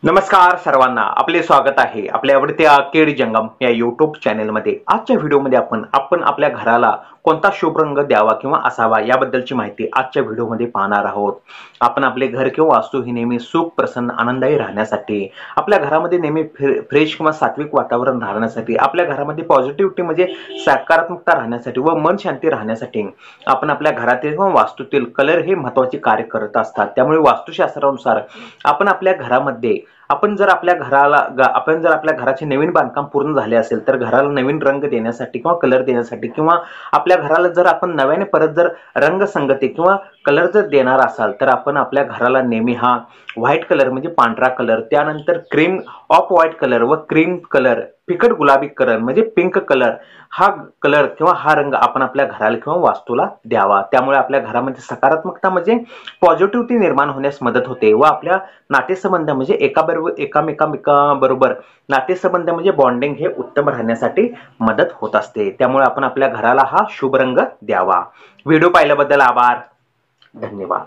नमस्कार सर्वांना, आपले स्वागत आहे आपल्या आवडत्या केडी जंगम या YouTube चॅनलमध्ये। आजच्या व्हिडिओमध्ये आपण आपल्या घराला कोणता शुभ रंग द्यावा किंवा असावा याबद्दलची माहिती आजच्या व्हिडिओमध्ये पाहणार आहोत। आपण आपले घर किंवा वास्तू ही नेहमी सुख, प्रसन्न, आनंदायी राहण्यासाठी, आपल्या घरामध्ये नेहमी फ्रेश किंवा सात्विक वातावरण राहण्यासाठी, आपल्या घरामध्ये पॉझिटिव्हिटी म्हणजे सकारात्मकता राहण्यासाठी व मन शांती राहण्यासाठी आपण आपल्या घरातील किंवा वास्तूतील कलर हे महत्त्वाचे कार्य करत असतात। त्यामुळे वास्तुशास्त्रानुसार आपण आपल्या घरामध्ये आपण जर आपल्या घराचे नवीन बांधकाम पूर्ण झाले असेल तर घराला नवीन रंग देण्यासाठी किंवा कलर देण्यासाठी किंवा आपल्या घराला जर आपण नव्याने परत जर रंगसंगती किंवा कलर जर देणार असाल तर आपण आपल्या घराला नेहमी हा व्हाईट कलर म्हणजे पांढरा कलर, त्यानंतर क्रीम ऑफ व्हाईट कलर व क्रीम कलर, फिकट गुलाबी कलर म्हणजे पिंक कलर, हा कलर किंवा हा रंग आपण आपल्या घराला किंवा वास्तूला द्यावा। त्यामुळे आपल्या घरामध्ये सकारात्मकता म्हणजे पॉझिटिव्हिटी निर्माण होण्यास मदत होते व आपल्या नातेसंबंध म्हणजे एकामेकांबरोबर नातेसंबंध म्हणजे बॉन्डिंग हे उत्तम राहण्यासाठी मदत होत असते। त्यामुळे आपण आपल्या घराला हा शुभ रंग द्यावा। व्हिडिओ पाहिल्याबद्दल आभार, धन्यवाद।